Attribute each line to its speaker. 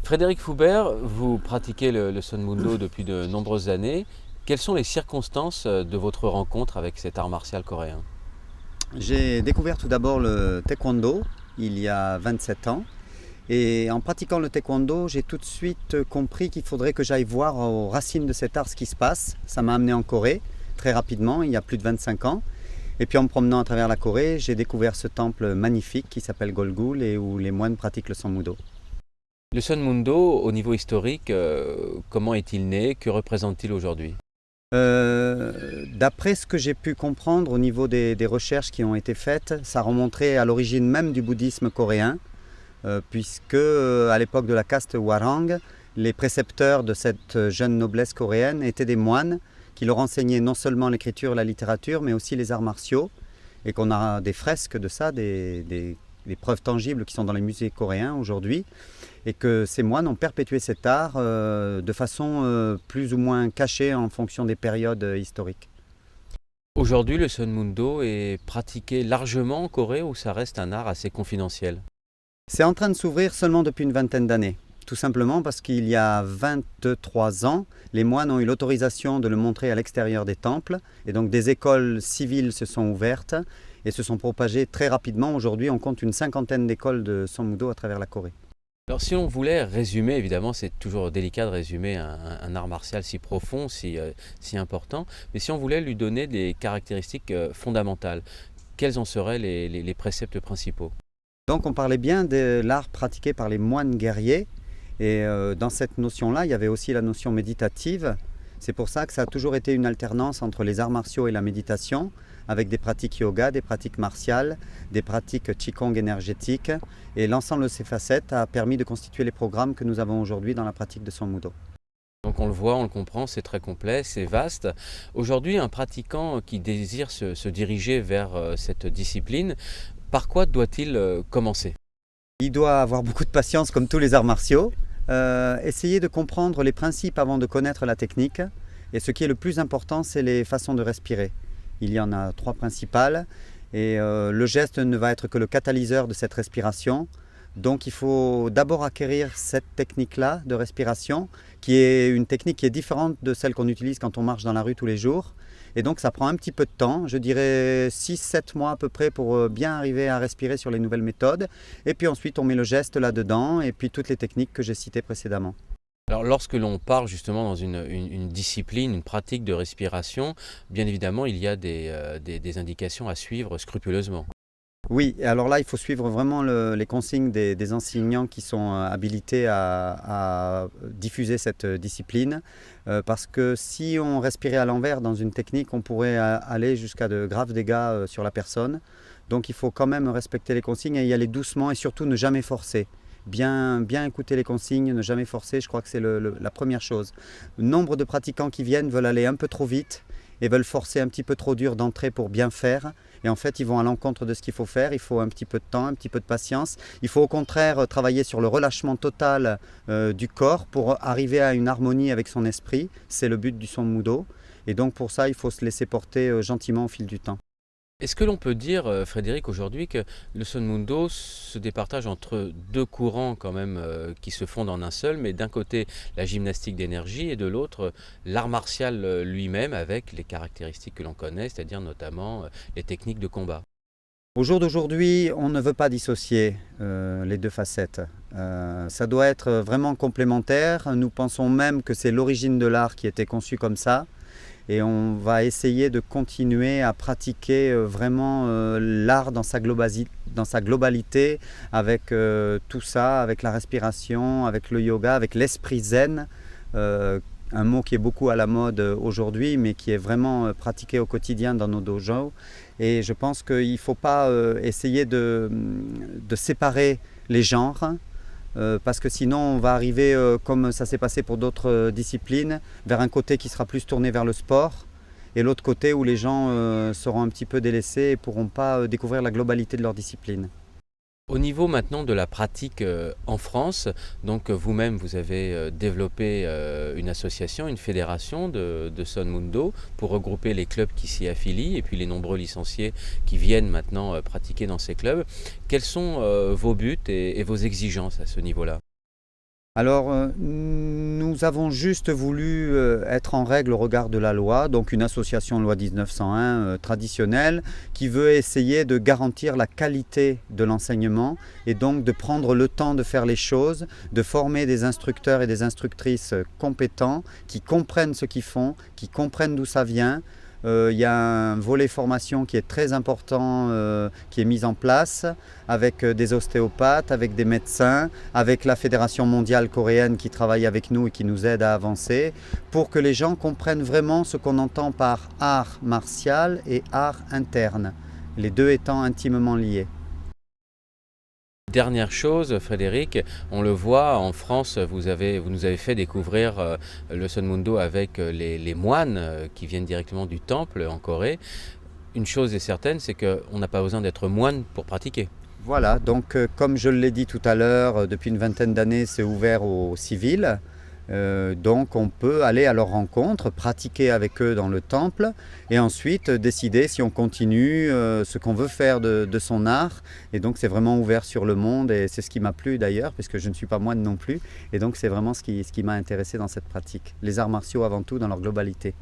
Speaker 1: Frédéric Foubert, vous pratiquez le Sun Mundo depuis de nombreuses années. Quelles sont les circonstances de votre rencontre avec cet art martial coréen?
Speaker 2: J'ai découvert tout d'abord le taekwondo il y a 27 ans et en pratiquant le taekwondo, j'ai tout de suite compris qu'il faudrait que j'aille voir aux racines de cet art ce qui se passe. Ça m'a amené en Corée très rapidement, il y a plus de 25 ans. Et puis en me promenant à travers la Corée, j'ai découvert ce temple magnifique qui s'appelle Golgul et où les moines pratiquent le Sanmudo.
Speaker 1: Le Sun Mundo, au niveau historique, comment est-il né? Que représente-t-il aujourd'hui?
Speaker 2: D'après ce que j'ai pu comprendre au niveau des recherches qui ont été faites, ça remonterait à l'origine même du bouddhisme coréen, puisque à l'époque de la caste Hwarang, les précepteurs de cette jeune noblesse coréenne étaient des moines qui leur enseignaient non seulement l'écriture, la littérature, mais aussi les arts martiaux, et qu'on a des fresques de ça, des preuves tangibles qui sont dans les musées coréens aujourd'hui, et que ces moines ont perpétué cet art de façon plus ou moins cachée en fonction des périodes historiques.
Speaker 1: Aujourd'hui, le Sun Mundo est pratiqué largement en Corée ou ça reste un art assez confidentiel?
Speaker 2: C'est en train de s'ouvrir seulement depuis une vingtaine d'années, tout simplement parce qu'il y a 23 ans, les moines ont eu l'autorisation de le montrer à l'extérieur des temples, et donc des écoles civiles se sont ouvertes et se sont propagées très rapidement. Aujourd'hui, on compte une cinquantaine d'écoles de Sanmudo à travers la Corée.
Speaker 1: Alors si on voulait résumer, évidemment c'est toujours délicat de résumer un art martial si profond, si important, mais si on voulait lui donner des caractéristiques fondamentales, quels en seraient les préceptes principaux?
Speaker 2: Donc on parlait bien de l'art pratiqué par les moines guerriers, et dans cette notion-là, il y avait aussi la notion méditative. C'est pour ça que ça a toujours été une alternance entre les arts martiaux et la méditation, avec des pratiques yoga, des pratiques martiales, des pratiques qigong énergétiques, et l'ensemble de ces facettes a permis de constituer les programmes que nous avons aujourd'hui dans la pratique de Sanmudo.
Speaker 1: Donc on le voit, on le comprend, c'est très complet, c'est vaste. Aujourd'hui, un pratiquant qui désire se diriger vers cette discipline, par quoi doit-il commencer?
Speaker 2: Il doit avoir beaucoup de patience comme tous les arts martiaux, essayer de comprendre les principes avant de connaître la technique, et ce qui est le plus important, c'est les façons de respirer. Il y en a 3 principales, et le geste ne va être que le catalyseur de cette respiration. Donc il faut d'abord acquérir cette technique-là de respiration, qui est une technique qui est différente de celle qu'on utilise quand on marche dans la rue tous les jours. Et donc ça prend un petit peu de temps, je dirais 6-7 mois à peu près pour bien arriver à respirer sur les nouvelles méthodes. Et puis ensuite on met le geste là-dedans et puis toutes les techniques que j'ai citées précédemment.
Speaker 1: Alors lorsque l'on parle justement dans une discipline, une pratique de respiration, bien évidemment il y a des indications à suivre scrupuleusement.
Speaker 2: Oui, et alors là, il faut suivre vraiment les consignes des enseignants qui sont habilités à diffuser cette discipline, parce que si on respirait à l'envers dans une technique, on pourrait aller jusqu'à de graves dégâts sur la personne. Donc il faut quand même respecter les consignes et y aller doucement et surtout ne jamais forcer. Bien écouter les consignes, ne jamais forcer, je crois que c'est la première chose. Nombre de pratiquants qui viennent veulent aller un peu trop vite et veulent forcer un petit peu trop dur d'entrée pour bien faire. Et en fait, ils vont à l'encontre de ce qu'il faut faire. Il faut un petit peu de temps, un petit peu de patience. Il faut au contraire travailler sur le relâchement total du corps pour arriver à une harmonie avec son esprit. C'est le but du Sanmudo. Et donc pour ça, il faut se laisser porter gentiment au fil du temps.
Speaker 1: Est-ce que l'on peut dire, Frédéric, aujourd'hui que le Sun Mundo se départage entre 2 courants quand même qui se fondent en un seul, mais d'un côté la gymnastique d'énergie et de l'autre l'art martial lui-même avec les caractéristiques que l'on connaît, c'est-à-dire notamment les techniques de combat?
Speaker 2: Au jour d'aujourd'hui, on ne veut pas dissocier les 2 facettes. Ça doit être vraiment complémentaire. Nous pensons même que c'est l'origine de l'art qui était conçue comme ça. Et on va essayer de continuer à pratiquer vraiment l'art dans sa globalité, avec tout ça, avec la respiration, avec le yoga, avec l'esprit zen, un mot qui est beaucoup à la mode aujourd'hui, mais qui est vraiment pratiqué au quotidien dans nos dojos. Et je pense qu'il ne faut pas essayer de séparer les genres, parce que sinon on va arriver, comme ça s'est passé pour d'autres disciplines, vers un côté qui sera plus tourné vers le sport et l'autre côté où les gens seront un petit peu délaissés et ne pourront pas découvrir la globalité de leur discipline.
Speaker 1: Au niveau maintenant de la pratique en France, donc vous-même vous avez développé une association, une fédération de Sun Mundo pour regrouper les clubs qui s'y affilient et puis les nombreux licenciés qui viennent maintenant pratiquer dans ces clubs. Quels sont vos buts et vos exigences à ce niveau-là?
Speaker 2: Alors, nous avons juste voulu être en règle au regard de la loi, donc une association loi 1901 traditionnelle qui veut essayer de garantir la qualité de l'enseignement et donc de prendre le temps de faire les choses, de former des instructeurs et des instructrices compétents qui comprennent ce qu'ils font, qui comprennent d'où ça vient. Il y a un volet formation qui est très important, qui est mis en place avec des ostéopathes, avec des médecins, avec la Fédération mondiale coréenne qui travaille avec nous et qui nous aide à avancer, pour que les gens comprennent vraiment ce qu'on entend par art martial et art interne, les deux étant intimement liés.
Speaker 1: Dernière chose, Frédéric, on le voit en France, vous nous avez fait découvrir le Sun Mundo avec les moines qui viennent directement du temple en Corée. Une chose est certaine, c'est qu'on n'a pas besoin d'être moine pour pratiquer.
Speaker 2: Voilà, donc comme je l'ai dit tout à l'heure, depuis une vingtaine d'années, c'est ouvert aux civils. Donc on peut aller à leur rencontre, pratiquer avec eux dans le temple et ensuite décider si on continue ce qu'on veut faire de son art. Et donc c'est vraiment ouvert sur le monde et c'est ce qui m'a plu d'ailleurs, puisque je ne suis pas moine non plus. Et donc c'est vraiment ce qui m'a intéressé dans cette pratique. Les arts martiaux avant tout dans leur globalité.